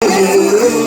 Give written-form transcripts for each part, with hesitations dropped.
Jesus.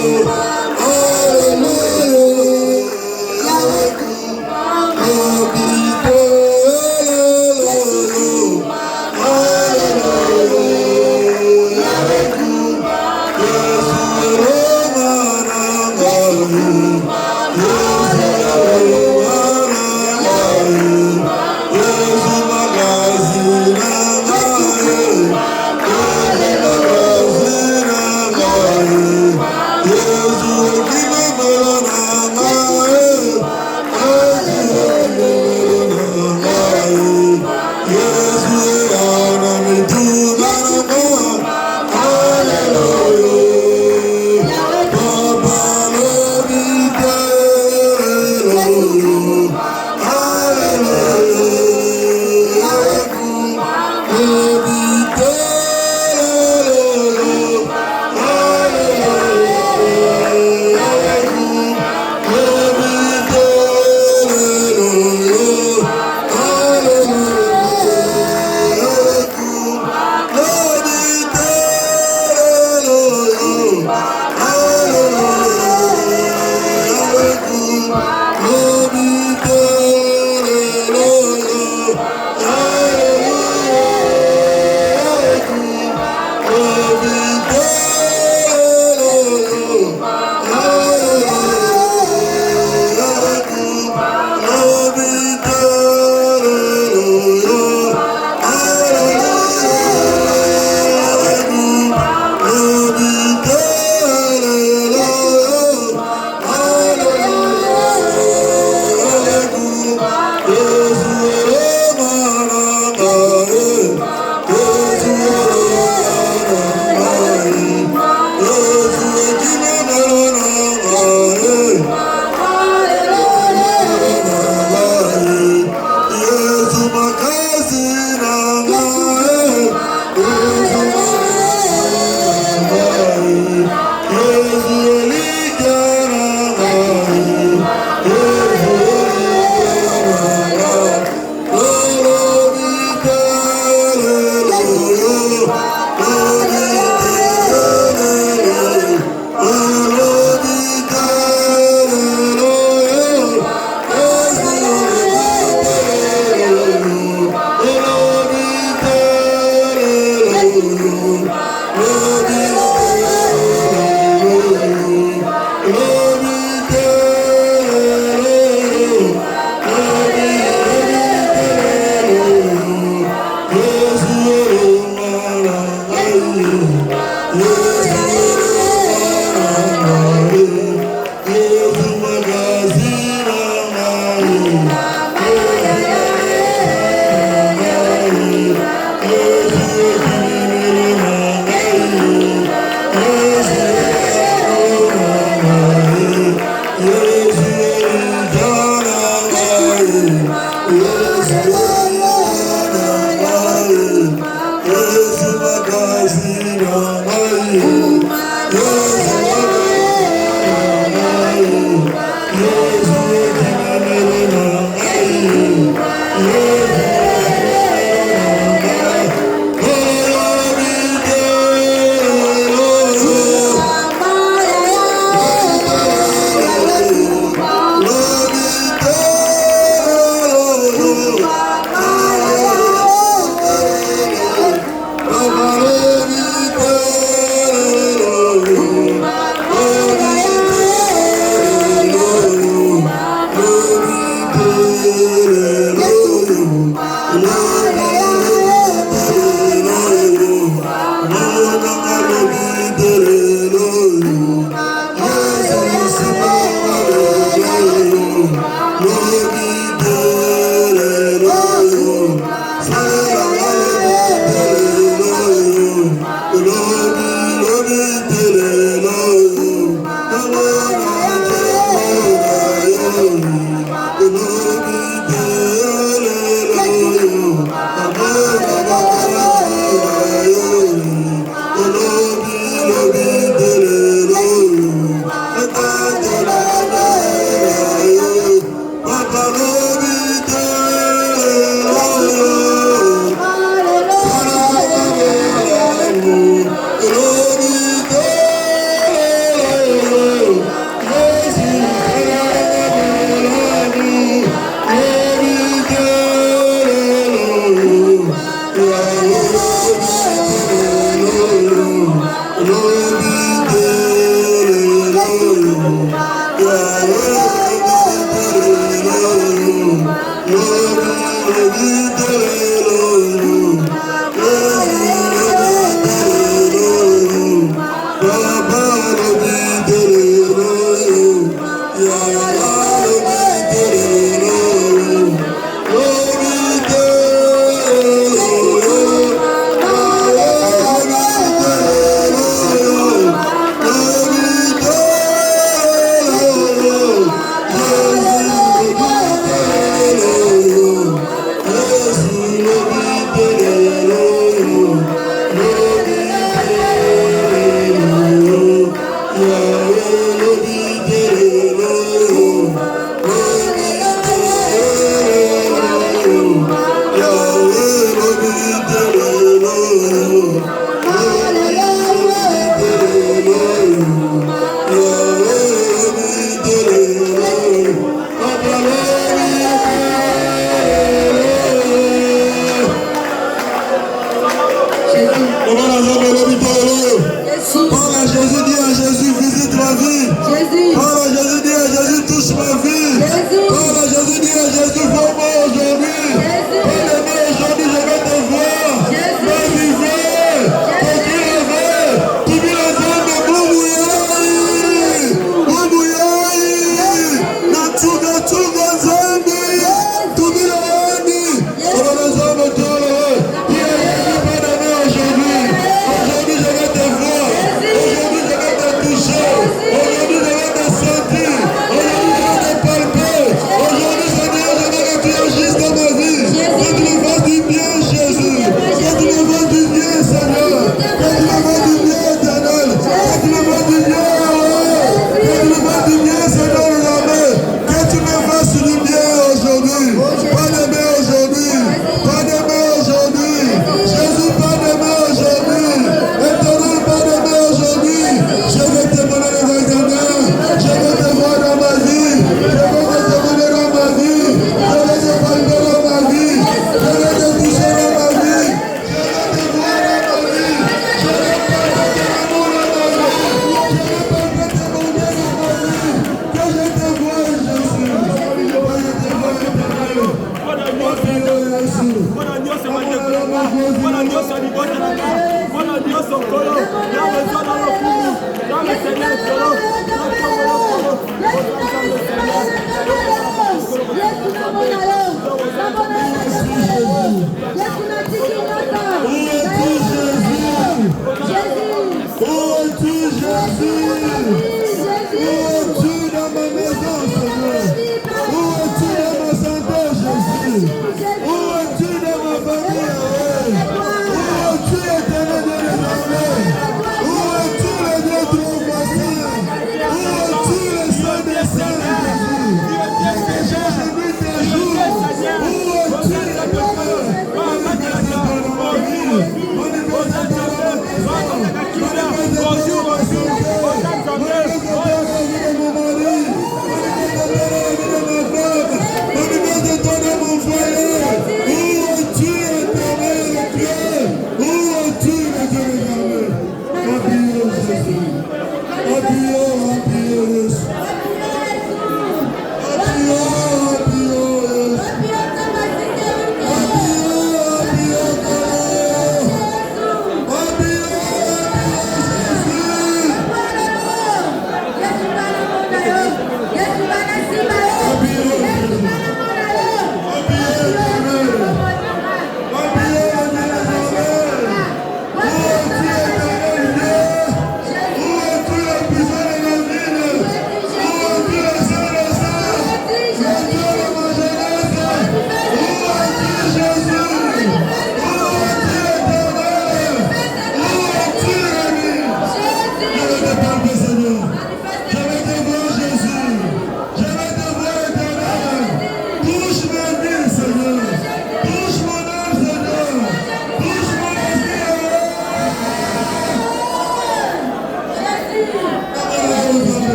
Bonjour.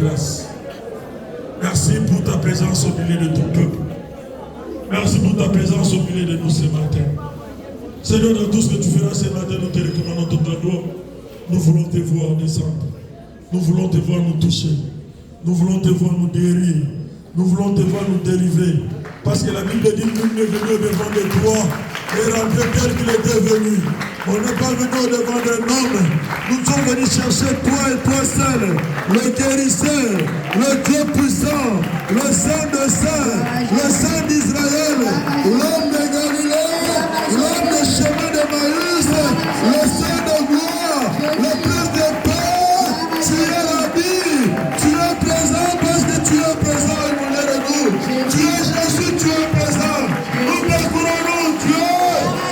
grâce. Merci pour ta présence au milieu de ton peuple. Merci pour ta présence au milieu de nous ce matin. Seigneur, dans tout ce que tu feras ce matin, nous te recommandons toute la gloire. Nous voulons te voir descendre. Nous voulons te voir nous toucher. Nous voulons te voir nous guérir. Nous voulons te voir nous délivrer. Parce que la Bible dit que nous ne venu devant de toi et rentrer tel qu'il était venu. On n'est pas venu au devant d'un homme. Nous sommes venus chercher toi et toi seul. Le guérisseur, le Dieu puissant, le Saint de Saints, le Saint d'Israël, l'homme de Galilée, l'homme de chemin de Maïs, le Saint de gloire, le Père de paix. Tu es la vie, tu es présent parce que tu es présent au milieu de nous. Tu es Jésus, tu es présent. Nous te couronnons Dieu,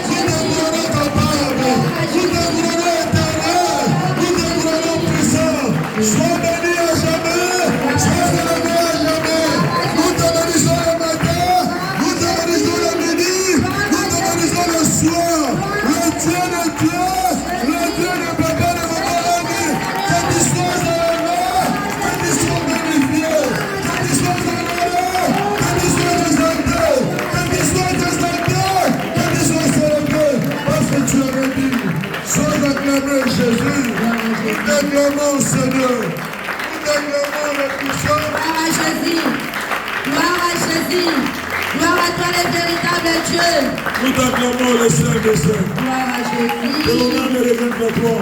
nous te couronnons capable, nous te couronnons éternel, nous te couronnons puissant. Sois béni à jamais, sois élevé à jamais. Nous te bénissons le matin, nous te bénissons le midi, nous te bénissons le soir. Le Dieu de Dieu, le Dieu de papa de maman, que tu sois élevé, que tu sois magnifié, que tu sois honoré, que tu sois exalté, que tu sois exalté, que tu sois célébré, parce que tu es béni. Sois acclamé Jésus, nous t'acclamons Seigneur, nous t'acclamons le puissant. Gloire à Jésus, gloire à Jésus, gloire à toi le véritable Dieu. Nous t'acclamons le Saint des Saints. Gloire à Jésus. Que l'honneur ne revienne qu'à toi.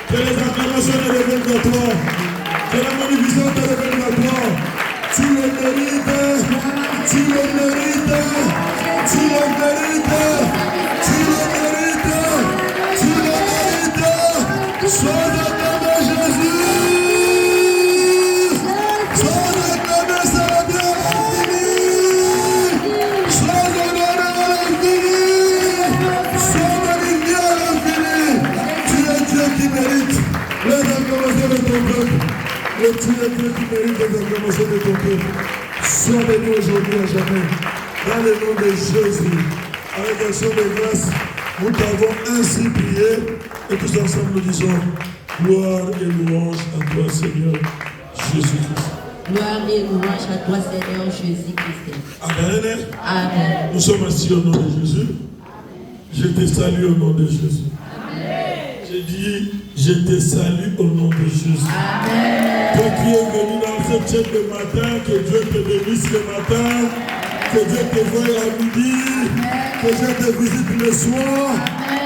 Que les acclamations ne reviennent qu'à toi. Que la magnificence ne revienne qu'à toi. Tu le mérites. Tu le mérites. Tu le mérites. Tu le mérites. Tu le mérites. Sois acclamé Jésus. Sois acclamé, c'est le bien infini. Sois honoré à l'infini. Sois magnifié à l'infini. Tu es Dieu qui mérite les acclamations de ton peuple. Et tu es Dieu qui mérite les acclamations de ton peuple. Sois béni aujourd'hui à jamais. Dans le nom de Jésus, avec action de grâce, nous t'avons ainsi prié. Et tous ensemble nous disons gloire et louange à toi, Seigneur Jésus-Christ. Gloire et louange à toi, Seigneur Jésus-Christ. Amen. Amen. Nous sommes assis au nom de Jésus. Je te salue au nom de Jésus. J'ai dit, je te salue au nom de Jésus. Amen. Toi qui es venu dans cette chaîne le matin, que Dieu te bénisse le matin, que Dieu te voie à midi, que Dieu te visite le soir,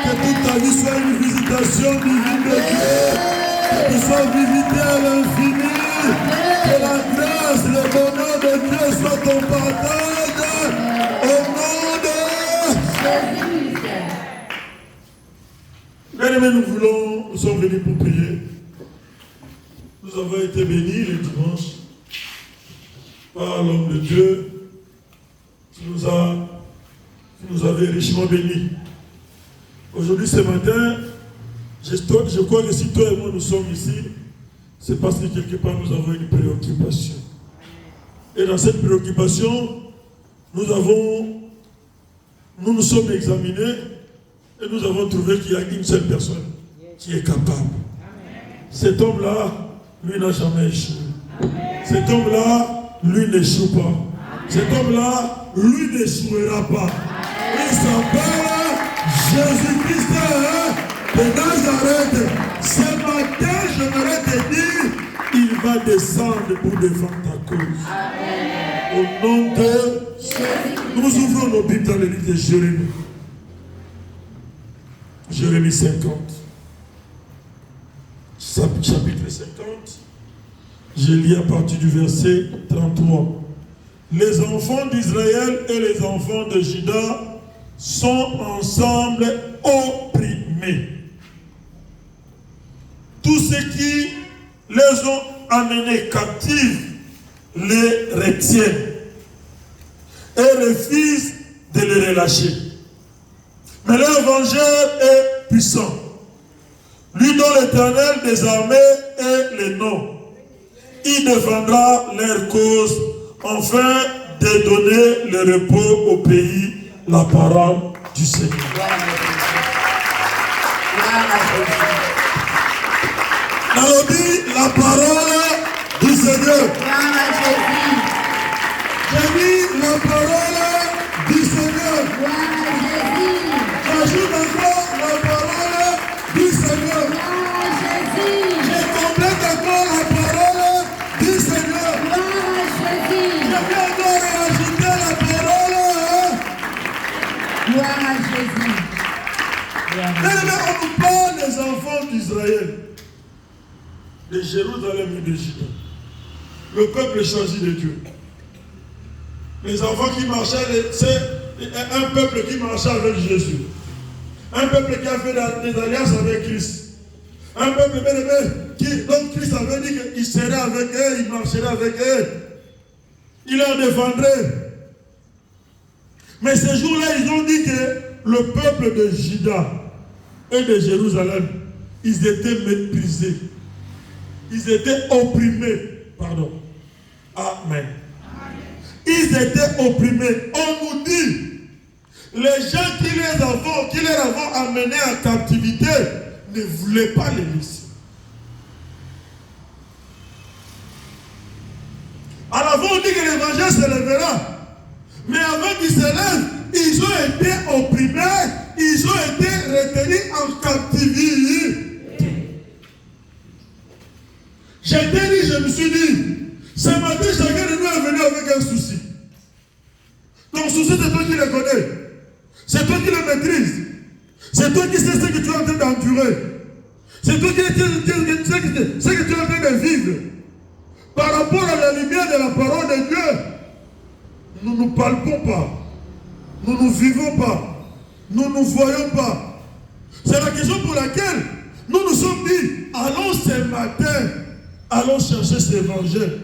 que toute ta vie soit une visitation divine de Dieu, que tu sois visité à l'infini, que la grâce, le bonheur de Dieu soit ton partage au nom de Jésus. Bien-aimés, nous sommes venus pour prier. Nous avons été bénis le dimanche par l'homme de Dieu qui nous avait richement bénis. Aujourd'hui, ce matin, je crois que si toi et moi nous sommes ici, c'est parce que quelque part nous avons une préoccupation. Et dans cette préoccupation, nous nous sommes examinés et nous avons trouvé qu'il y a une seule personne qui est capable. Cet homme-là, lui n'a jamais échoué. Cet homme-là, lui n'échoue pas. Cet homme-là, lui n'échouera pas. Il s'appelle Jésus-Christ de Nazareth. Ce matin, j'aimerais te dire, il va descendre pour défendre ta cause. Au nom de Jésus. Nous ouvrons nos Bibles dans le livre de Jérémie. Jérémie 50. Chapitre 50. Je lis à partir du verset 33. Les enfants d'Israël et les enfants de Juda sont ensemble opprimés. Tous ceux qui les ont amenés captifs les retiennent et refusent de les relâcher. Mais leur vengeur est puissant. Lui dont l'Éternel des armées est le nom. Il défendra leur cause afin de donner le repos au pays, la parole du Seigneur. La parole du Seigneur. Gloire à Jésus. J'ai mis la parole du Seigneur. Gloire à Jésus. J'ajoute encore la parole du Seigneur. Gloire à Jésus. Je complète encore la parole du Seigneur. Gloire à Jésus. Je vais encore ajouter la parole. Gloire à Jésus. Bien-aimés, on nous parle des enfants d'Israël, de Jérusalem et de Juda. Le peuple choisi de Dieu. Les enfants qui marchaient, c'est un peuple qui marchait avec Jésus. Un peuple qui a fait des alliances avec Christ. Un peuple bien-aimé dont Christ avait dit qu'il serait avec eux, il marcherait avec eux. Il leur défendrait. Mais ces jours-là, ils ont dit que le peuple de Juda et de Jérusalem, ils étaient méprisés. Ils étaient opprimés. Pardon. Amen. Ils étaient opprimés. On nous dit, les gens qui les avons amenés en captivité ne voulaient pas les laisser. Alors on dit que l'évangile se lèvera. Mais avant qu'il se lève, ils ont été opprimés, ils ont été retenus en captivité. Je me suis dit, ce matin, chacun de nous est venu avec un souci. Ton souci, c'est toi qui le connais. C'est toi qui le maîtrises. C'est toi qui sais ce que tu es en train d'endurer. C'est toi qui sais ce que tu es en train de vivre. Par rapport à la lumière de la parole de Dieu, nous ne palpons pas. Nous ne vivons pas. Nous ne voyons pas. C'est la question pour laquelle nous nous sommes dit, allons ce matin, allons chercher cet évangile.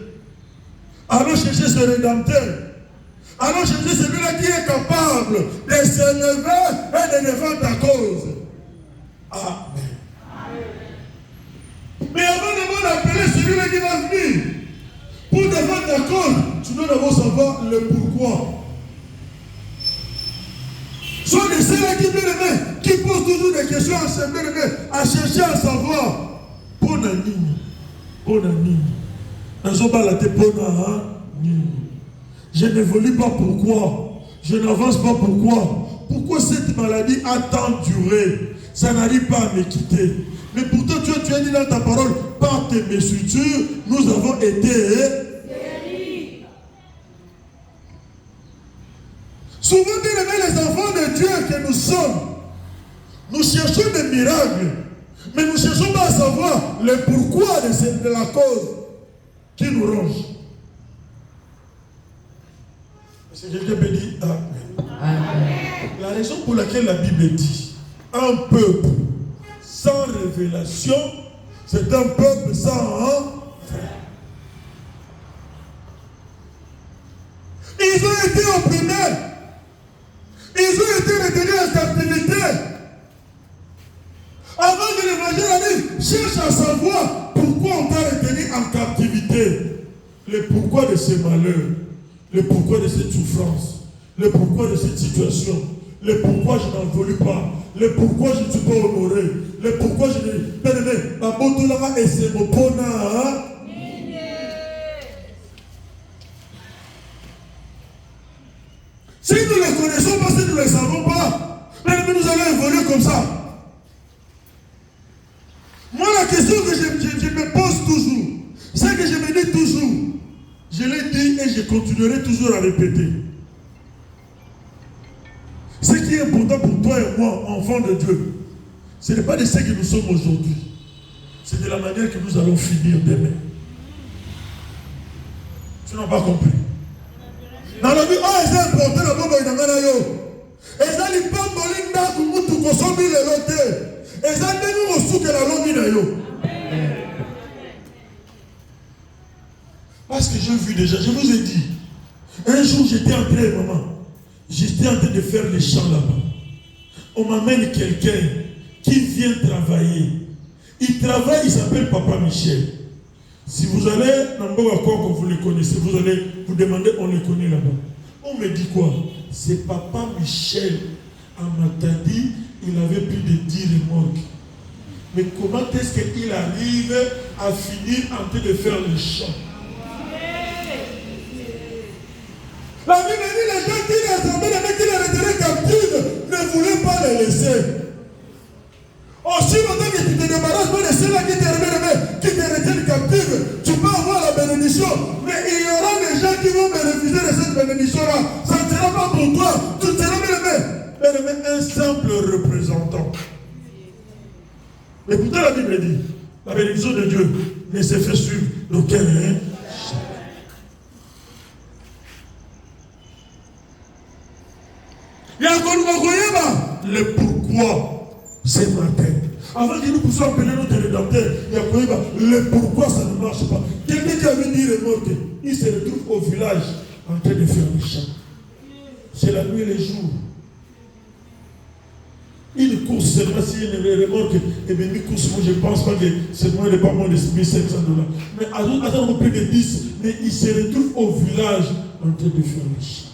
Allons chercher ce rédempteur. Allons chercher celui-là qui est capable de se lever et de défendre ta cause. Amen. Mais avant d'appeler celui-là qui va venir pour défendre ta cause, tu dois d'abord savoir le pourquoi. Sois de ceux-là qui posent toujours des questions à chercher à savoir. Pour la ligne. Je n'évolue pas pourquoi. Je n'avance pas pourquoi. Pourquoi cette maladie a tant duré? Ça n'arrive pas à me quitter. Mais pourtant tu as dit dans ta parole, par tes blessures, nous avons été guéris. Souvent, les enfants de Dieu que nous sommes, nous cherchons des miracles, mais nous ne cherchons pas à savoir le pourquoi de la cause qui nous ronge. Est-ce que quelqu'un peut dire Amen? La raison pour laquelle la Bible dit un peuple sans révélation, c'est un peuple sans frère. Ils ont été opprimés. Ils ont été retenus en captivité. Avant que l'évangile arrive, cherche à savoir pourquoi on t'a retenu en captivité. Le pourquoi de ces malheurs, le pourquoi de cette souffrance, le pourquoi de cette situation, le pourquoi je n'en voulais pas, le pourquoi je ne suis pas honoré, le pourquoi je n'ai pas aimé. Et c'est mon bonheur. Si nous ne les connaissons pas, si nous ne les savons pas, nous allons évoluer comme ça. Moi, la question que je me pose toujours, c'est que je me dis toujours, je l'ai dit et je continuerai toujours à répéter. Ce qui est important pour toi et moi, enfants de Dieu, ce n'est pas de ce que nous sommes aujourd'hui. C'est de la manière que nous allons finir demain. Tu n'as pas compris. Dans la vie, c'est important la bombe dans la yo. Et ça n'est pas molinda pour nous tout consommer les lotés. Et ça n'est pas sous que la longue na yo. Parce que j'ai vu déjà, je vous ai dit, un jour j'étais en train, maman, j'étais en train de faire les champs là-bas. On m'amène quelqu'un qui vient travailler. Il travaille, il s'appelle Papa Michel. Si vous allez dans Mboga Koko, vous le connaissez, vous allez vous demander, on le connaît là-bas. On me dit quoi? C'est Papa Michel. À Matadi, il avait plus de 10 remorques. Mais comment est-ce qu'il arrive à finir en train de faire le champ? Mais il y aura des gens qui vont bénéficier de cette bénédiction-là. Ça ne sera pas pour toi. Tu seras bien-aimé, un simple représentant. Et pourtant la Bible dit, la bénédiction de Dieu ne se fait suivre d'aucun. Il y a encore le pourquoi ce matin. Avant que nous puissions appeler notre rédempteur, il y a le pourquoi ça ne marche pas. Quelqu'un qui avait dit le mot, il se retrouve au village en train de faire le champ. C'est la nuit et le jour. Une course, c'est pas si une remorque, et bien une course, moi je ne pense pas que c'est moins de pas moins de 1500 $. Mais attends, plus de 10, mais il se retrouve au village en train de faire le champ.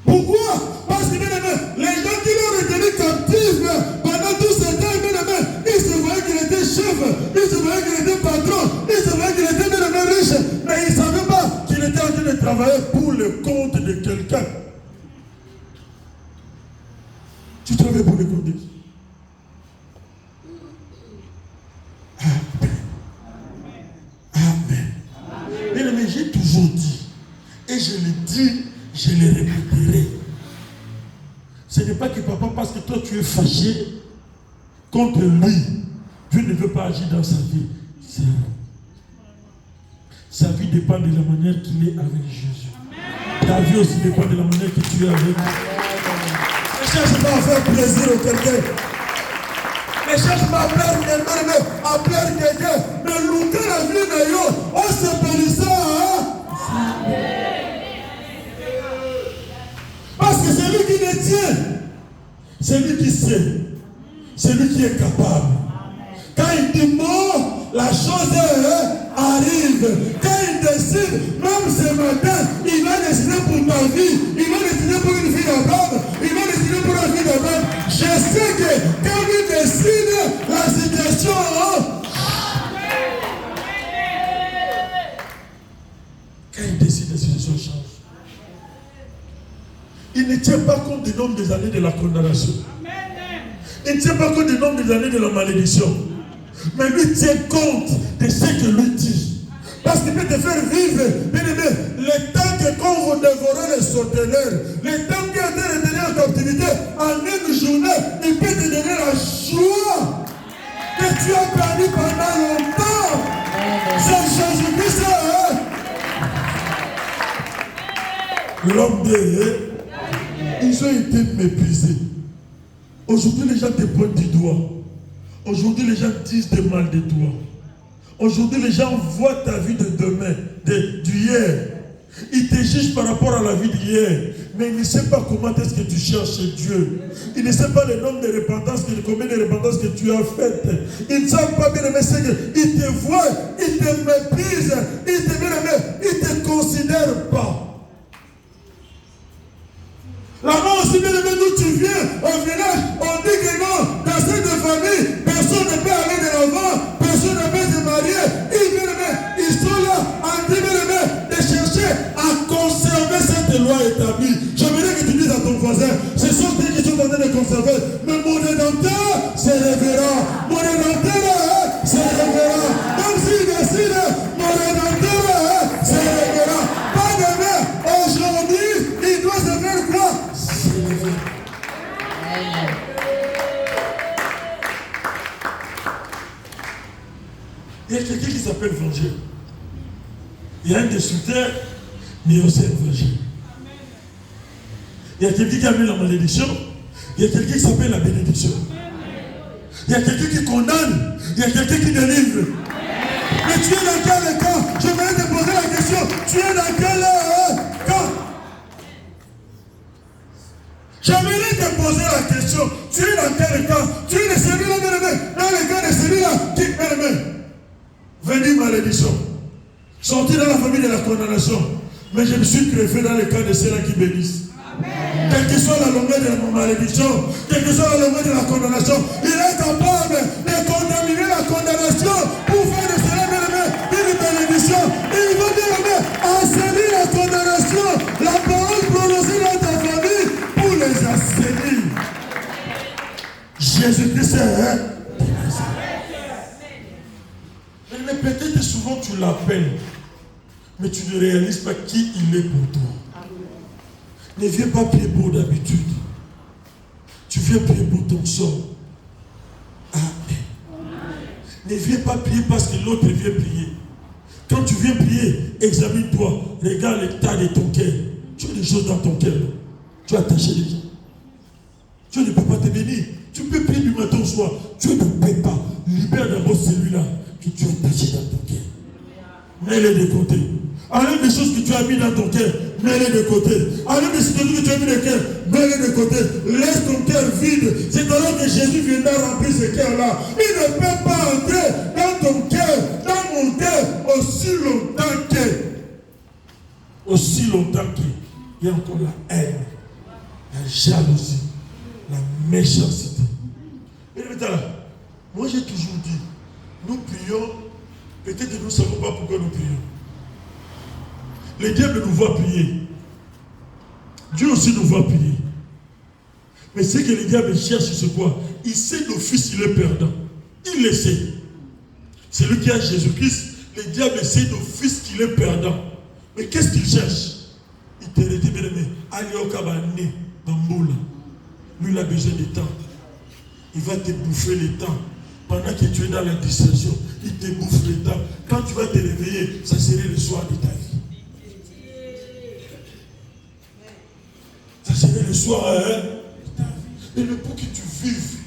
Pourquoi? Parce que, bien aimé, les gens qui l'ont retenu captif pendant tout ce temps, bien aimé, ils se voyaient qu'il était chef, ils se voyaient qu'il était patron, ils se voyaient qu'il était bien aimé riche, mais ils ne savaient pas qu'il était en train de travailler pour le compte de quelqu'un. Tu travailles pour le compte de qui? Amen. Bien aimé, j'ai toujours dit, et je le dis, je le répéterai. Ce n'est pas que papa, parce que toi tu es fâché contre lui, Dieu ne veut pas agir dans sa vie. Sa vie dépend de la manière qu'il est avec Jésus. Ta vie aussi dépend de la manière que tu es avec lui. Ne cherche pas à faire plaisir à quelqu'un. Ne cherche pas à plaire quelqu'un. Mais l'outil la vie de yo, on se bénisse. Parce que c'est lui qui détient, c'est lui qui sait, c'est lui qui est capable. Quand il dit mort, la chose arrive. Quand il décide, même ce matin, il va décider pour ta vie, il va décider pour une vie d'Abraham, il va décider pour la vie d'Abraham. Je sais que quand il décide, la situation. Quand il décide, la situation change. Il ne tient pas compte du nombre des années de la condamnation. Il ne tient pas compte du nombre des années de la malédiction. Mais lui tient compte de ce que lui dit. Parce qu'il peut te faire vivre, bien aimé, le temps que quand vous dévorez les sauterelles, le temps qui a été retenu en captivité, en une journée, il peut te donner la joie que tu as perdu pendant longtemps. C'est Jésus-Christ, l'homme de ils ont été méprisés. Aujourd'hui, les gens te pointent du doigt. Aujourd'hui, les gens disent de mal de toi. Aujourd'hui, les gens voient ta vie de demain, d'hier. Ils te jugent par rapport à la vie d'hier. Mais ils ne savent pas comment est-ce que tu cherches Dieu. Ils ne savent pas le nombre de repentances, combien de repentances que tu as faites. Ils ne savent pas bien aimer ce qu'ils te voient, ils te méprisent, ils te considèrent pas. Là-bas aussi, bien aimé, d'où tu viens, au village, on dit que non, dans cette famille, personne ne peut aller de l'avant, personne ne peut se marier. Ils sont là en train de chercher à conserver cette loi établie. J'aimerais que tu dises à ton voisin, ce sont ceux qui sont en train de conserver. Mais mon rédempteur, c'est révérend. Mon rédempteur, c'est révérend. Même s'il décide, mon rédempteur, c'est révérend. Pas demain, aujourd'hui, il doit se faire quoi? Il y a quelqu'un qui s'appelle Vengeur. Il y a un destructeur, mais aussi un vengeur. Il y a quelqu'un qui a mis la malédiction. Il y a quelqu'un qui s'appelle la bénédiction. Il y a quelqu'un qui condamne. Il y a quelqu'un qui délivre. Mais tu es dans quel camp? Je vais te poser la question. Tu es dans quel camp? J'aimerais te poser la question. Tu es dans quel camp? Tu es de celui-là, dans le camp de celui-là qui permet. Venir malédiction. Sortir dans la famille de la condamnation. Mais je me suis greffé dans le cas de ceux-là qui bénissent. Quelle que soit la longueur de la malédiction, quelle que soit la longueur de la condamnation, il est capable de contaminer la condamnation pour faire de cela une bénédiction. Il va dire, assainir la condamnation, la parole prononcée dans ta famille pour les assainir. Jésus-Christ est. Mais peut-être souvent tu l'appelles, mais tu ne réalises pas qui il est pour toi. Ne viens pas prier pour d'habitude. Tu viens prier pour ton sort. Amen. Ne viens pas prier parce que l'autre vient prier. Quand tu viens prier, examine-toi. Regarde l'état de ton cœur. Tu as des choses dans ton cœur. Tu as attaché les gens. Dieu ne peut pas te bénir. Tu peux prier du matin au soir. Dieu ne peut pas. Libère d'abord celui-là que tu as attaché dans ton cœur. Mets-les de côté. Enlève les choses que tu as mis dans ton cœur. Mets-les de côté. Enlève les situations que tu as mis dans ton cœur. Mets-les de côté. Laisse ton cœur vide. C'est alors que Jésus viendra remplir ce cœur-là. Il ne peut pas entrer dans ton cœur, dans mon cœur, aussi longtemps qu'il y a encore la haine, la jalousie, la méchanceté. Et maintenant, moi j'ai toujours dit, nous prions, peut-être que nous ne savons pas pourquoi nous prions. Le diable nous voit prier. Dieu aussi nous voit prier. Mais ce que le diable cherche, c'est quoi? Il sait d'office qu'il est perdant. Il le sait. Celui qui a Jésus-Christ, le diable sait d'office qu'il est perdant. Mais qu'est-ce qu'il cherche? Il te dit, bien aimé, Aliokabané, Bamboula. Lui, il a besoin de temps. Il va te bouffer le temps. Pendant que tu es dans la distraction, il te bouffe le temps. Quand tu vas te réveiller, ça serait le soir de ta vie. Ça serait le soir de ta vie. Et le pour que tu vives,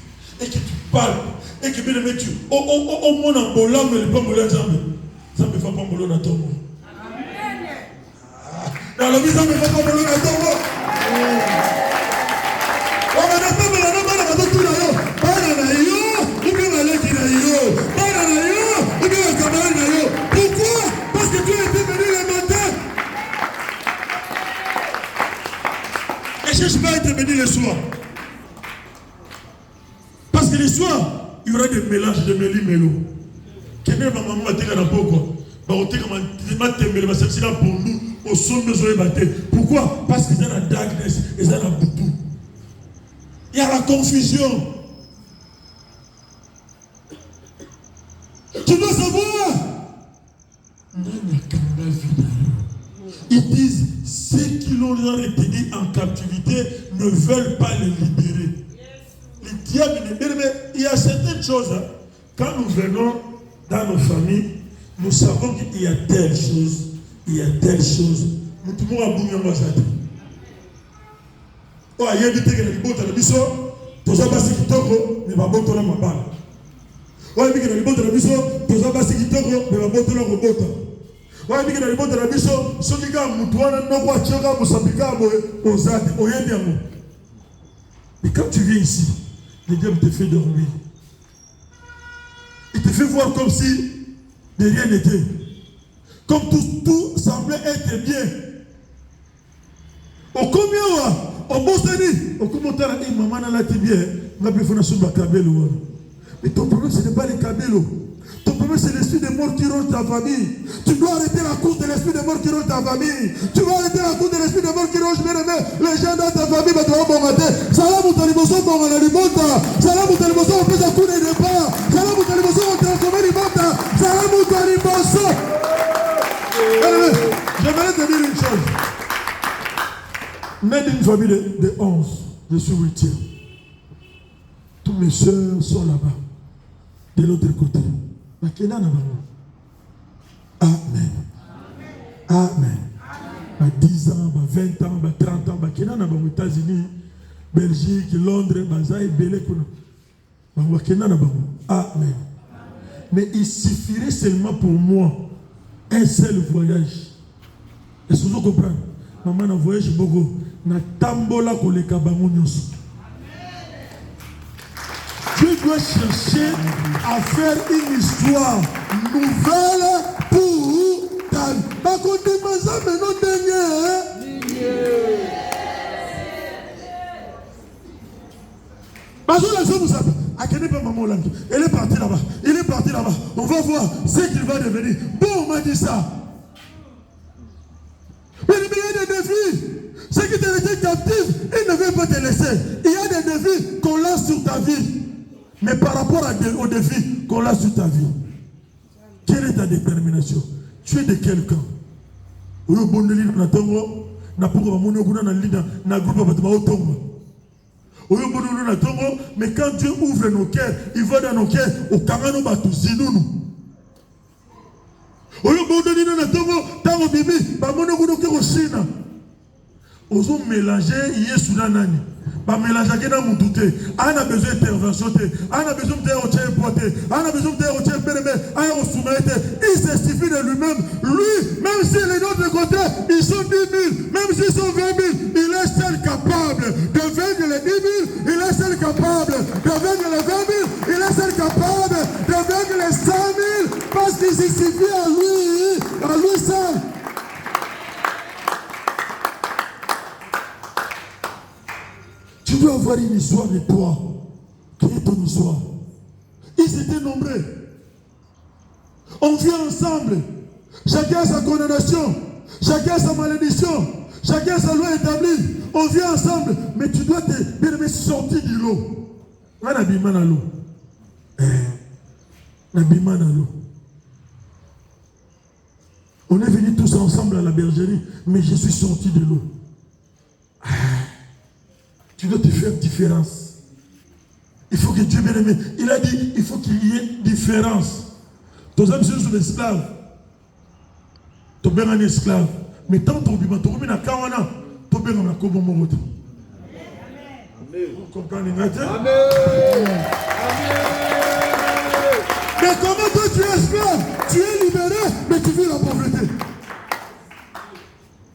et que tu parles, et que bien aimé, tu. Au moins en bolam, mais le pas bolam, ça me fait pas bolam dans ton monde. Dans la vie, ça me fait pas bolam dans ton monde. Pourquoi? Parce que Dieu était venu le matin. Et je ne cherche pas à être venu le soir. Parce que le soir, il y aura des mélanges de méli-mélo. Quelqu'un va maman mater à la pourquoi? Pour nous, au son besoin de battre. Pourquoi? Parce qu'ils ont la darkness, ils ont la boutou. Il y a la confusion. Tu dois savoir. Ils disent, ceux qui l'ont retenu en captivité ne veulent pas les libérer. Les diables, mais il y a certaines choses. Hein. Quand nous venons dans nos familles, nous savons qu'il y a telle chose, il y a telle chose. Nous tout le monde a bougé en Wazati. Oh, il y a des trucs qui sont dans le biseau, tous les basi qui toquent, mais pas bon dans la mabale. Oh, il y a des trucs dans le biseau, tous les basi qui toquent, mais pas bon dans la robota. Oh, il y a des trucs dans le biseau, ceux qui ont moutouana, non, quoi, tchèque, moussapika, ozati, oyediamo. Mais quand tu viens ici, le diable te fait dormir. Il te fait voir comme si de rien n'était. Comme tout semblait être bien. Au combien, au Bostani, au commentaire, maman n'a pas bien, n'a pas fait sur le cabello. Mais ton problème, ce n'est pas les cabellos. Ton problème, c'est l'esprit de mort qui ronge ta famille. Tu dois arrêter la course de l'esprit de mort qui ronge ta famille. Tu dois arrêter la course de l'esprit de mort qui ronge les gens dans ta famille. Salam ou talibosson, on a limota. Salam ou talibosson, on fait un coup de départ. Salam ou talibosson, on transforme limota. Salam ou talibosson. J'aimerais te dire une chose. Même d'une famille de 11, je suis 8e. Tous mes soeurs sont là-bas, de l'autre côté. Amen. Amen. 10 ans, 20 ans, 30 ans, aux États-Unis, Belgique, Londres, Bazaï, Belé. Amen. Mais il suffirait seulement pour moi un seul voyage. Est-ce que vous comprenez? Maman a voyagé beaucoup. Na tambola koleka bango nyonso. Dieu doit chercher à faire une histoire nouvelle pour ta vie. Par contre, mais non dernier. Elle est partie là-bas. Il est parti là-bas. On va voir ce qu'il va devenir. Bon, on m'a dit ça. Mais il y a des défis. Ceux qui te laissent captif, ils ne veulent pas te laisser. Il y a des défis qu'on lance sur ta vie. Mais par rapport aux défis qu'on lance sur ta vie. Quelle est ta détermination? Tu es de quel camp? Oyo bondeli na tongo na pourquoi mon oguna na lida na groupe batba otongo. Oyo bondeli na tongo, mais quand Dieu ouvre nos cœurs, il va dans nos cœurs au kangano batu zinunu. Oyo bondeli na tongo tango bibi ba mon oguna ke osina. Ozo mélanger Yesu na nani? Ba mélanger ke na mutu te. On a besoin d'intervention te. On a besoin de recherche porter. On a besoin de recherche bénémé. On a soumettre. Il se suffit de lui-même. Lui, même si les autres côté, ils sont 10 000, même s'ils sont 20 000, il est seul capable de vaincre les 10 000. Il est seul capable de vaincre les 20 000. Il est seul capable de vaincre les 100 000 parce qu'il se suffit à lui seul. Tu dois avoir une histoire de toi. Quelle est ton histoire? Ils étaient nombreux. On vit ensemble. Chacun a sa condamnation. Chacun a sa malédiction. Chacun a sa loi établie. On vit ensemble. Mais tu dois te sortir de l'eau. On a bimé dans l'eau. On est venus tous ensemble à la bergerie. Mais je suis sorti de l'eau. Tu dois te faire différence. Il faut que Dieu bien aimé. Il a dit, il faut qu'il y ait différence. Tes amis sont des esclaves. Tu es bien un esclave. Mais tant que tu es bien un kawana, tu es bien un kobo momoto. Vous comprenez? Amen. Mais comment toi tu es esclave? Tu es libéré, mais tu vis la pauvreté.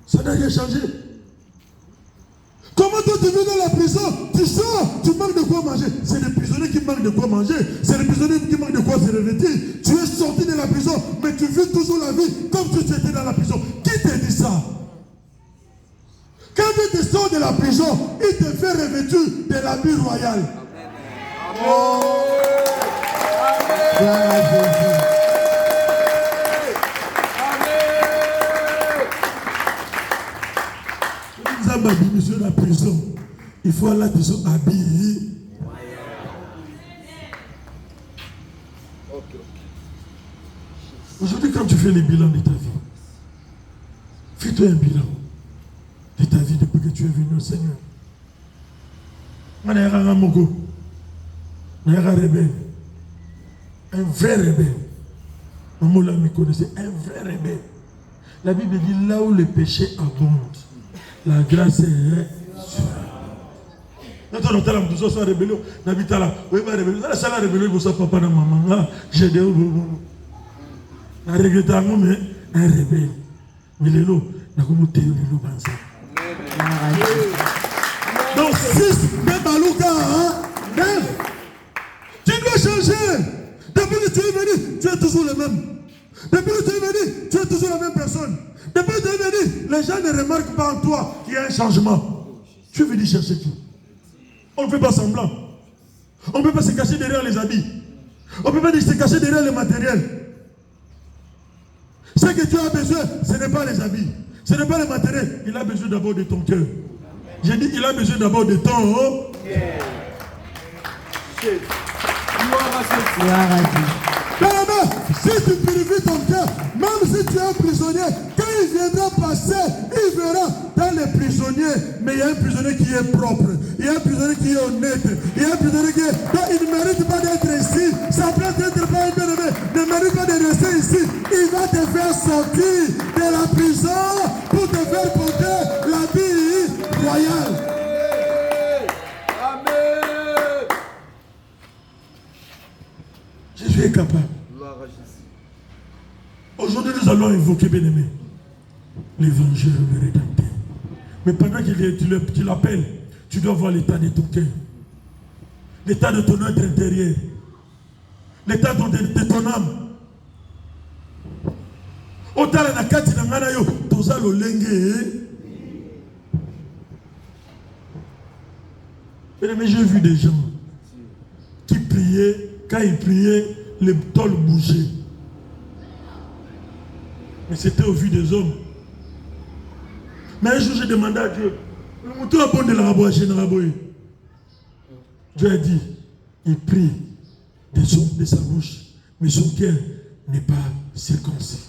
Ça n'a rien changé. Comment toi tu vis dans la prison? Tu sors, tu manques de quoi manger. C'est les prisonniers qui manquent de quoi manger. C'est les prisonniers qui manquent de quoi se revêtir. Tu es sorti de la prison, mais tu vis toujours la vie comme si tu étais dans la prison. Qui te dit ça? Quand tu te sors de la prison, il te fait revêtir de l'habit royal. Monsieur la prison, il faut aller à la prison habillé. Aujourd'hui, quand tu fais le bilan de ta vie, fais-toi un bilan de ta vie depuis que tu es venu au Seigneur. Un rebelle, un vrai rebelle. Maman là me connaissait, un vrai rebelle. La Bible dit là où le péché abonde, la grâce est sûre. Quand on entend la maison sans rébellion, n'habite là. Oui, ma rébellion. La salle rébellion, vous savez, papa, maman, là, j'ai des la regrette à moi, mais un rebelle. Mais les lots, n'a comme t'es le lot pensé. Donc, 6, même Balouka, même. Tu dois changer. Depuis que tu es venu, tu es toujours le même. Depuis que tu es venu, tu es toujours la même personne. Depuis que tu es venu, les gens ne remarquent pas en toi qu'il y a un changement. Tu es venu chercher qui? On ne fait pas semblant. On ne peut pas se cacher derrière les habits. On ne peut pas se cacher derrière le matériel. Ce que tu as besoin, ce n'est pas les habits. Ce n'est pas le matériel. Il a besoin d'abord de ton cœur. J'ai dit, il a besoin d'abord de ton cœur. Si tu purifies ton cœur, même si tu es un prisonnier, quand il viendra passer, il verra dans les prisonniers. Mais il y a un prisonnier qui est propre, il y a un prisonnier qui est honnête, il y a un prisonnier qui est... Donc il ne mérite pas d'être ici, sa place d'être pas un bien-aimé, ne mérite pas de rester ici. Il va te faire sortir de la prison pour te faire porter la vie royale. Jésus est capable. Aujourd'hui, nous allons invoquer, bien-aimé, l'évangile de rédempteur. Mais pendant que tu l'appelles, tu dois voir l'état de ton cœur, l'état de ton être intérieur, l'état de ton âme. Autant la nakati na ngana yo, toza lo lenge. Bien-aimé, j'ai vu des gens qui priaient. Quand ils priaient, les tôles bougeaient. Mais c'était au vu des hommes. Mais un jour, j'ai demandé à Dieu, Dieu a dit, il prie de sa bouche, mais son cœur n'est pas circoncis.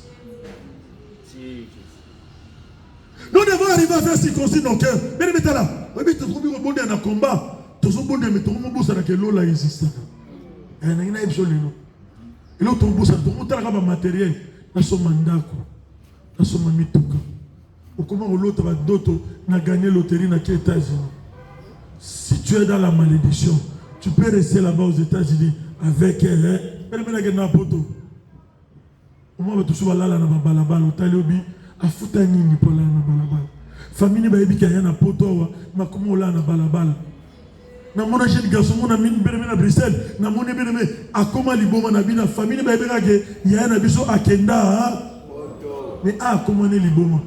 Nous devons arriver à faire circoncis nos cœurs. Mais mettez là. Mais tu trouves qu'on est en combat. Tu trouves qu'on est en combat. Tu l'eau là existe. Il y a une chose là. Et l'autre on bosse. Tu as un matériel. Dans son mandat. Dans son mamituka. Comment l'autre va d'autres n'a gagné loterie dans quel États-Unis. Si tu es dans la malédiction, tu peux rester là-bas aux États-Unis avec elle. Elle m'a dit n'importe. Au moins tu sois là na balabala. Tu as l'obi. Afuta nini pour la na balabala. Famille ba ebi kaya na poto ma komo la na balabala. Na mona jeune garçon mona min bere na Bruxelles na mona bere akoma liboma na bina famille ba ebi kage ya na biso akenda mais comment ne liboma.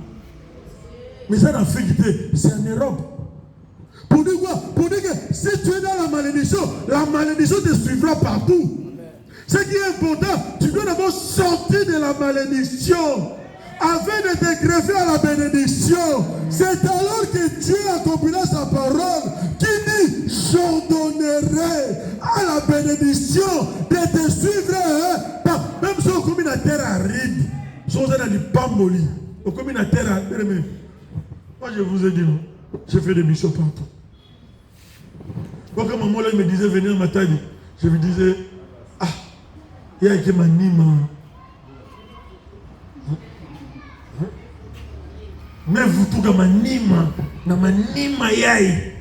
Mais ça en Afrique c'est en Europe. Pour dire quoi? Pour dire que si tu es dans la malédiction te suivra partout. Ce qui est important, tu dois d'abord sortir de la malédiction. Afin de te greffer à la bénédiction. C'est alors que Dieu accomplira sa parole qui dit: j'ordonnerai à la bénédiction de te suivre. Même si on commune à terre aride, si on est dans les pamboli, on commune à terre aride. Moi je vous ai dit, non, j'ai fait des missions partout. Quand maman là, me disait venir Matadi, je lui disais: ah, il y a qui m'anime. Mais vous tout comme manima, na manima yai,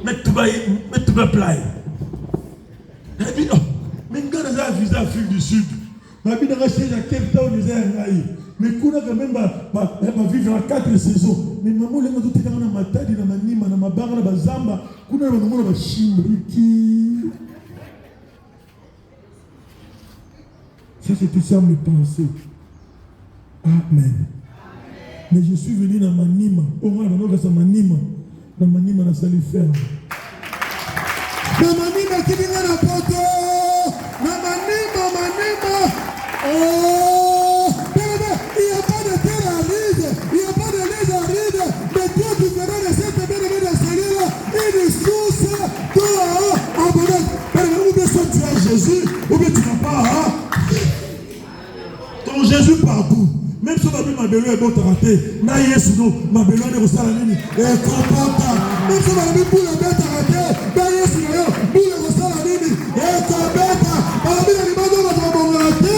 mais tu vas play. Elle dit: oh, mais quand on a visé l'Afrique du Sud, ma vie dans la Cape Town, ils ont mais quand on va vivre en 4 saisons. Mais maman, les gens qui ont ma tête, na manima, na mabanga, na bazamba, quand on va chimbriki. Ça c'est tout ça mes pensées. Amen. Mais je suis venu dans Manima. Au moins, dans Manima. Dans Manima, dans Saliferme. Dans Manima, qui vient à Porto. Dans Manima. Oh! Il n'y a pas de terre aride. Il n'y a pas de lait aride. Mais toi, tu feras de cette belle de Seigneur une source d'eau abondante. Ou bien soit tu as Jésus, ou bien tu n'as pas. Ton Jésus partout. Même si ma belle est bon raté, na yesu ma belle est au salanini et compota. Même si ma belle pour la bête raté, na yesu pour le salanini et compota. Ma belle est bonne dans votre raté,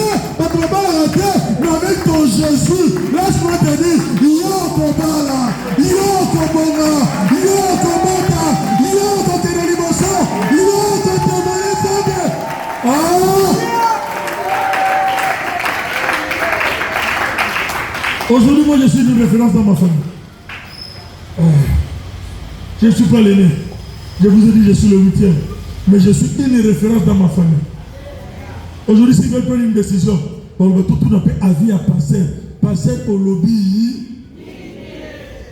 mais avec ton Jésus, laisse-moi te dire, yo compala, yo compona, yo compota, yo compte l'émotion, yo compte malade. Ah! Aujourd'hui, moi, je suis une référence dans ma famille. Je ne suis pas l'aîné. Je vous ai dit, je suis le 8e. Mais je suis une référence dans ma famille. Aujourd'hui, s'ils veulent prendre une décision, on va tout appeler avis à passer. Passer au lobby.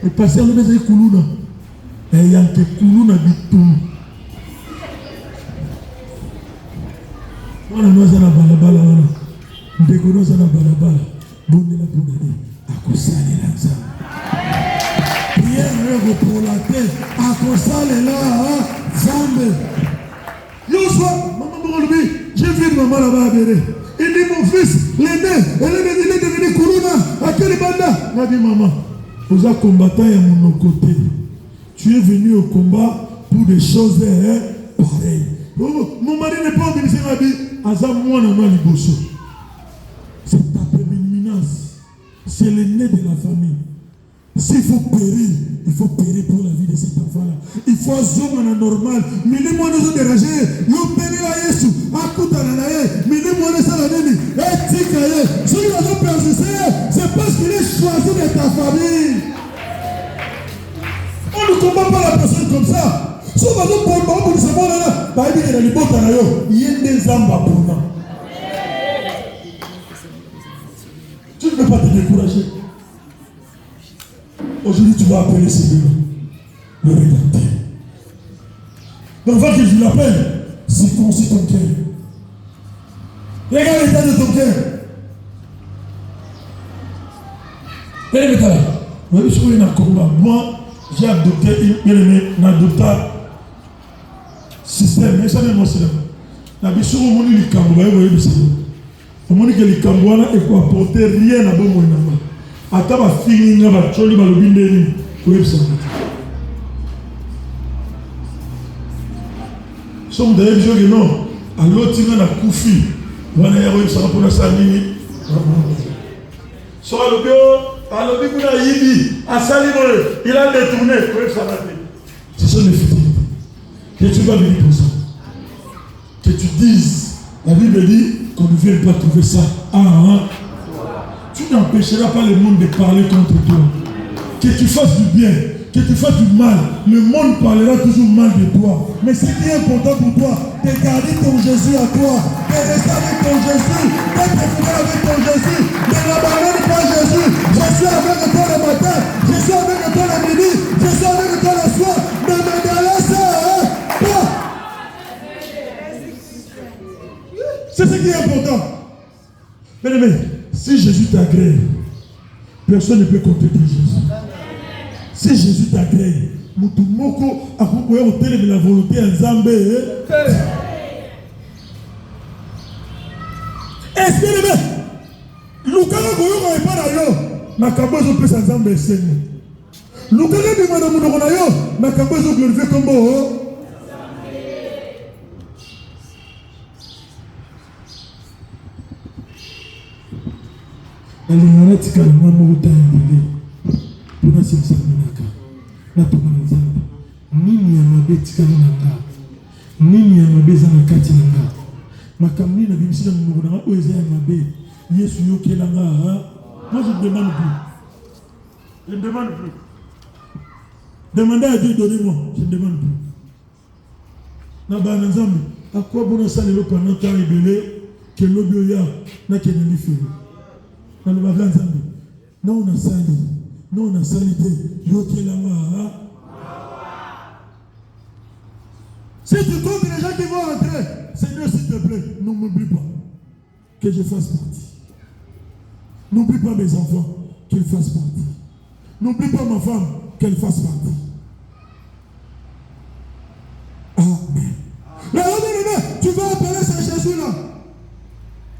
Et passer au lobby, c'est Koulouna. Et il y a que Koulouna bitou. Moi, nous sommes à Balabala. Nous sommes à Balabala. Bonne la bonne. Prière pour la tête, à cause là, Zambé. J'ai vu maman là-bas. Il dit: mon fils, l'aîné, il est devenu Koulouna. À quel banda? Il a dit: maman, vous êtes combattant à mon côté. Tu es venu au combat pour des choses pareilles. Mon mari n'est pas organisé, il m'a dit: Azam, moi, non, Liboso. C'est ta prédominance. C'est l'aîné de la famille. S'il faut périr, il faut périr pour la vie de cet enfant-là. Il faut zoomer normal. Mais les mois nous ont dérangé. Nous périr à Yesu. À coup de l'année. Mais les mois nous ont donné. Et tikaye. Si nous avons persisté, c'est parce qu'il est choisi de ta famille. On ne combat pas la personne comme ça. Si on va nous prendre pour ce monde-là, il y a des zambas pour nous. Tu ne peux pas te décourager. Aujourd'hui, tu vas appeler ces deux le rédacteur. Donc, avant que je l'appelle, circoncis ton cœur. Regarde l'état de ton cœur. Regardez l'état là. Moi, j'ai adopté un système. Mais ça n'est pas système. La bichou, on dit le camp. Comment que les Cambouana et quoi apporter rien à bon moment. Ata ba fini na ba choli ba lobindeni ko ça. Somme d'ailleurs je dis non. À l'autre na kufi. Wana ya ko ça pour la sanini. So alors il a dit à Salimone, il a détourné ko ça va. Ce sont les futilités. Que tu vas venir pour ça. Que tu dises, la Bible dit qu'on ne vient pas trouver ça. Tu n'empêcheras pas le monde de parler contre toi. Que tu fasses du bien, que tu fasses du mal, le monde parlera toujours mal de toi. Mais ce qui est important pour toi, de garder ton Jésus à toi, de rester avec ton Jésus, d'être fidèle avec ton Jésus, de n'abandonner pas Jésus. Je suis avec toi le matin, je suis avec toi le midi, je suis avec toi le soir, ne me délaisse pas. C'est ce qui est important. Mais si Jésus t'agrée, personne ne peut contredire Jésus. Si Jésus t'agrée, Moutoumoko a coupé au télé de la volonté en Zambé. Espérez-moi, Lucas Goyo n'est pas d'ailleurs. Makabozo peut s'en Zambé Seigneur. Lucas demande à mon oreille, Makabozo glorifié comme beau. alingana tika na mama utayembele tuna simsaminaka na tumanzamba nini ya mabe tika na nga nini ya mabe za na kati na nga makamni na bimisina mungu na oeza ya mabe Yesu yokela nga moi je demande plus je ne demande plus demandez à Dieu donnez-moi je ne demande plus na bana nzambe akwa bona salelo pendant temps rebelle que l'obioya na keneli fulu. Non, on a sali. Non, on a salité. Si tu comptes les gens qui vont entrer, Seigneur, s'il te plaît, ne m'oublie pas que je fasse partie. N'oublie pas mes enfants, qu'ils fassent partie. N'oublie pas ma femme, qu'elle fasse partie. Amen. Mais tu vas appeler ce Jésus-là.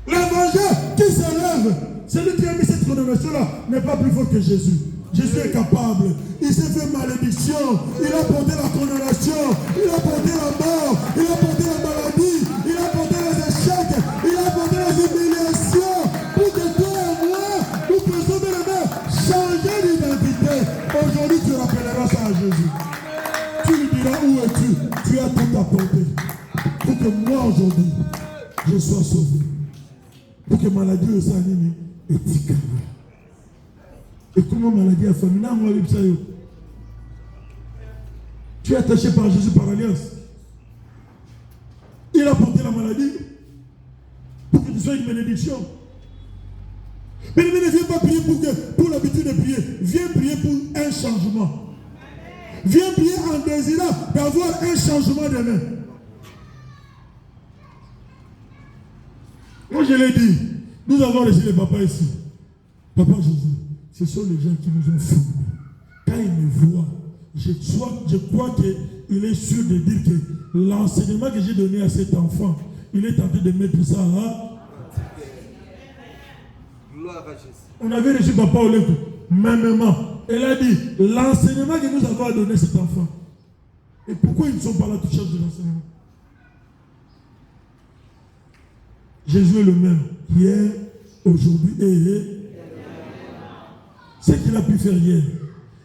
L'évangile qui s'élève. Celui qui a mis cette condamnation-là n'est pas plus fort que Jésus. Jésus est capable. Il s'est fait malédiction. Il a porté la condamnation. Il a porté la mort. Il a porté la maladie. Il a porté les échecs. Il a porté les humiliations. Pour que toi et moi, nous puissions changer d'identité. Aujourd'hui, tu rappelleras ça à Jésus. Tu lui diras où es-tu. Tu as tout apporté. Pour que moi, aujourd'hui, je sois sauvé. Pour que maladie ne s'anime. Et comment maladie a famille? Tu es attaché par Jésus par alliance. Il a porté la maladie pour que tu sois une bénédiction. Mais ne viens pas prier pour l'habitude de prier. Viens prier pour un changement. Viens prier en désirant d'avoir un changement de main. Moi je l'ai dit. Nous avons reçu les papas ici. Papa Jésus, ce sont les gens qui nous ont formés. Quand ils me voient, je crois qu'il est sûr de dire que l'enseignement que j'ai donné à cet enfant, il est en train de mettre ça à... Gloire à Jésus. On avait reçu Papa Oleko, ma maman. Elle a dit, l'enseignement que nous avons donné à cet enfant. Et pourquoi ils ne sont pas là tout charge de l'enseignement? Jésus est le même, hier, aujourd'hui et ce qu'il a pu faire hier,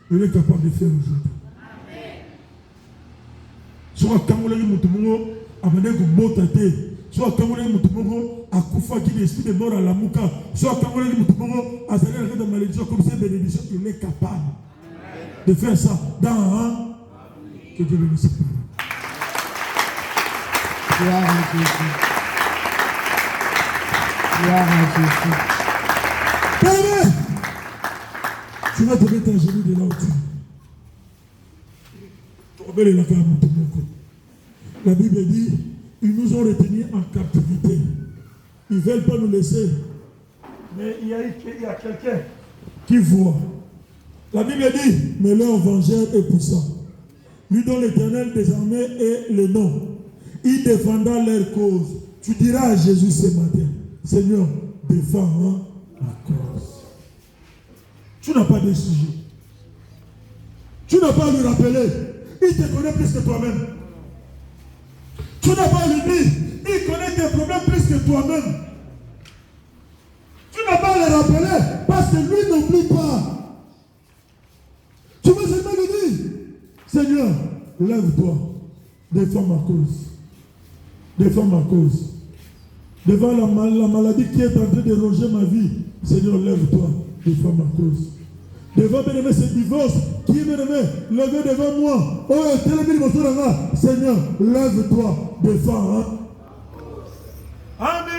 il est capable de faire aujourd'hui. Soit quand on a eu Moutoumou, amené comme Botate, soit quand on a eu Moutoumou, à Koufa qui décide de mort à la Mouka, soit quand on a eu Moutoumou, à Zéné de malédiction comme c'est bénédiction, il est capable de faire ça dans un que Dieu le bénisse. Gloire à Jésus. Gloire à Jésus. Tu vas te mettre à genoux de là où tu es. La Bible dit, ils nous ont retenus en captivité. Ils ne veulent pas nous laisser. Mais il y a quelqu'un qui voit. La Bible dit, mais leur vengeur est puissant. Lui dont l'Éternel désormais est le nom. Il défendra leur cause. Tu diras à Jésus ce matin, Seigneur, défends la cause. Tu n'as pas d'exigé. Tu n'as pas à lui rappeler. Il te connaît plus que toi-même. Tu n'as pas à lui dire. Il connaît tes problèmes plus que toi-même. Tu n'as pas à le rappeler parce que lui n'oublie pas. Tu veux seulement lui dire, Seigneur, lève-toi, défends ma cause. Défends ma cause. Devant la maladie qui est en train de ronger ma vie, Seigneur, lève-toi, défends ma cause. Devant, bien-aimé, ce divorce qui est, bien-aimé, levé devant moi. Oh, Seigneur, lève-toi, défends. Amen.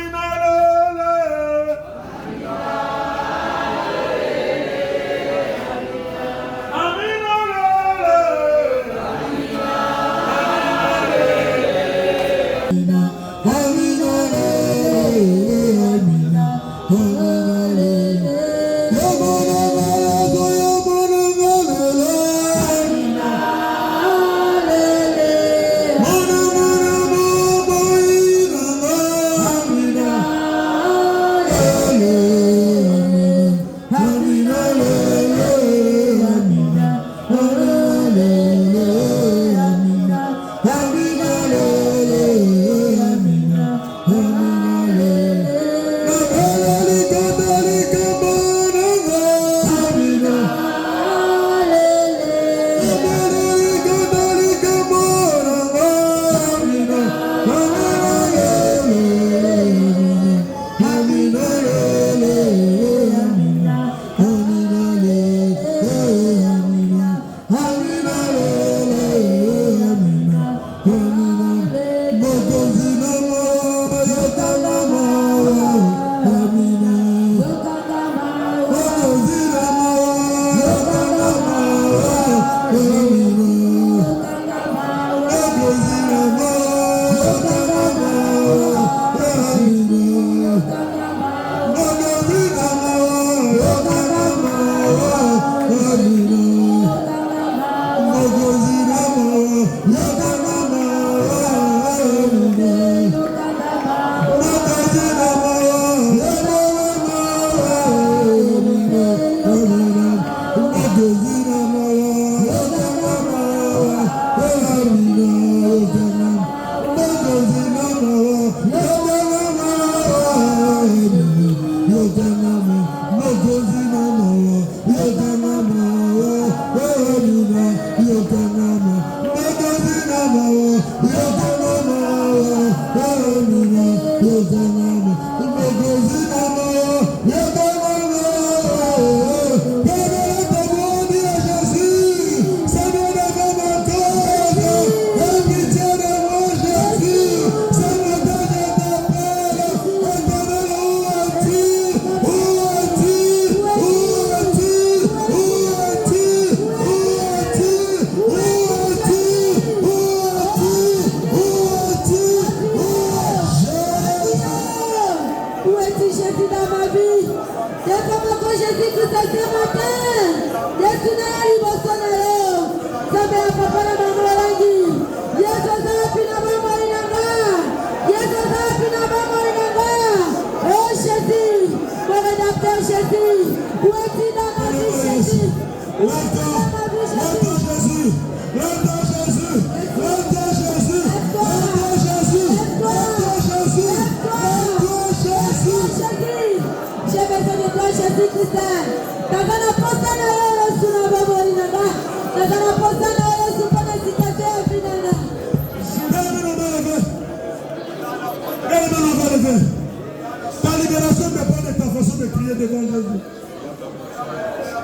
Ta libération dépend de ta façon de prier devant Jésus.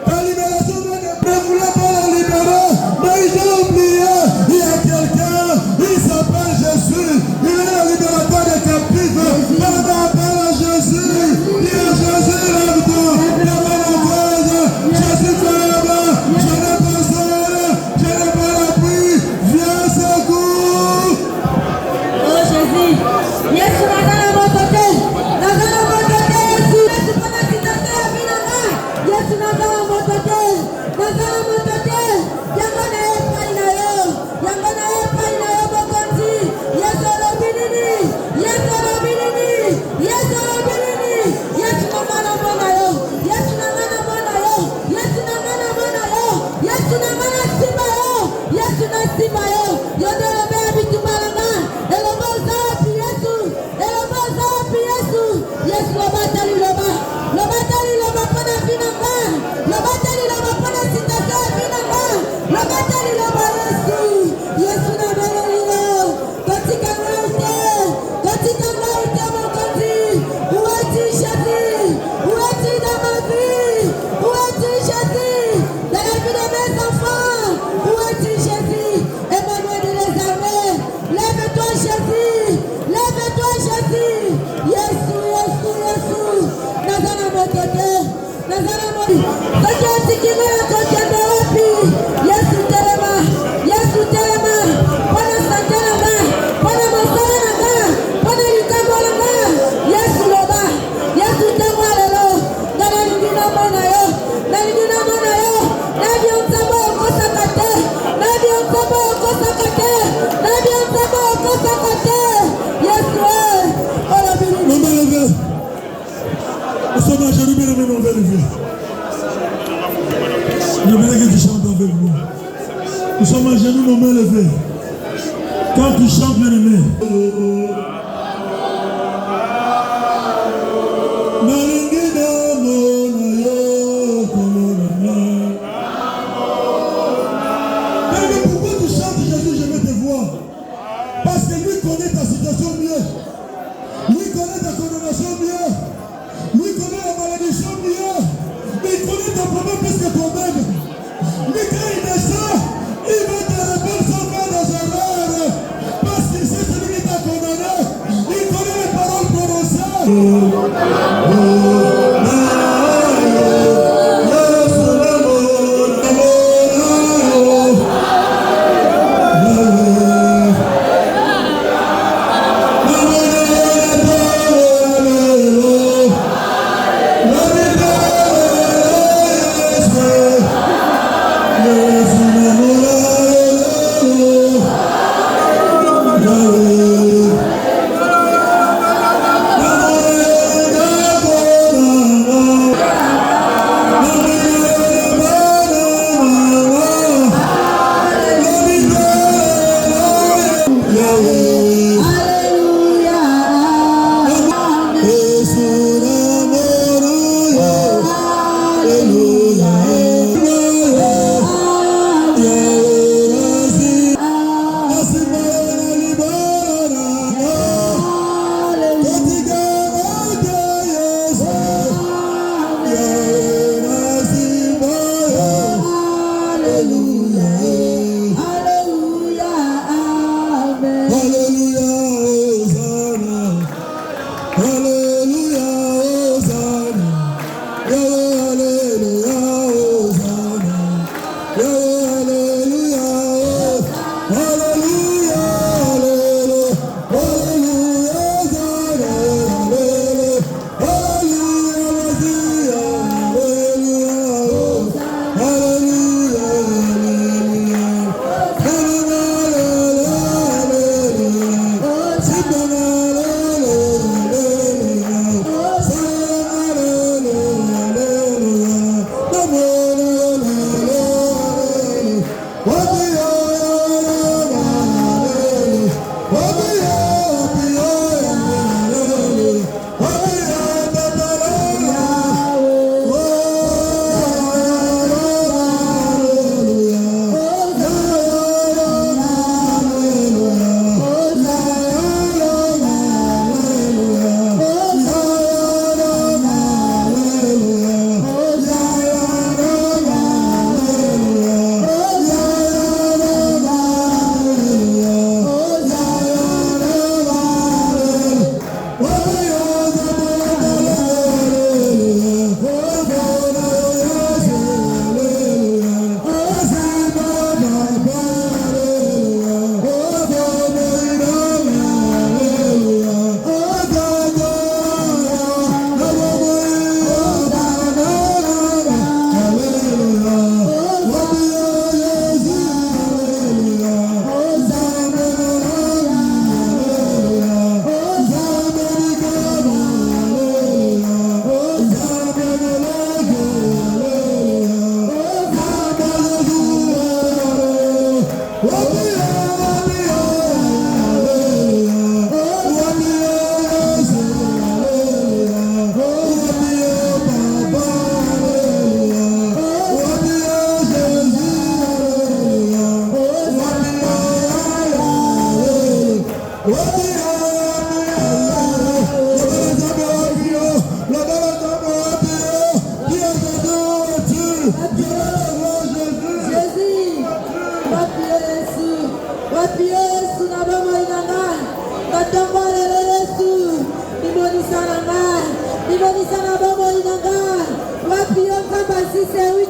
Ta libération ne voulait pas la libérer, mais ils ont oublié. Il y a quelqu'un, il s'appelle Jésus. Il est le libérateur des captifs. Par rapport à Jésus, il y a Jésus, lève-toi. Lève la cause. Jésus, fais-le. Je n'ai pas seul, je n'ai pas l'appui. Viens, secours. Oh Jésus, Yesu nataka motote, nataka motote Yesu, Yesu pana kitate abinanga, Yesu nataka motote, yango na epai na yo bokonzi, Yesu lobi nini, Yesu lobi nini, Yesu lobi nini, Yesu Nous sommes à genoux, nos mains levées. Quand tu chantes, bien aimé. Mais pourquoi tu chantes Jésus, je vais te voir? Parce que lui connaît ta situation mieux. Lui connaît ta condamnation mieux. Lui connaît la malédiction mieux. Il connaît ton problème plus que toi-même. Mais quand il descend, il va te répondre sans faire des erreurs. Parce qu'il sait celui qui t'a condamné. Il connaît les paroles prononcées. Wapi yo kamba si Yesu,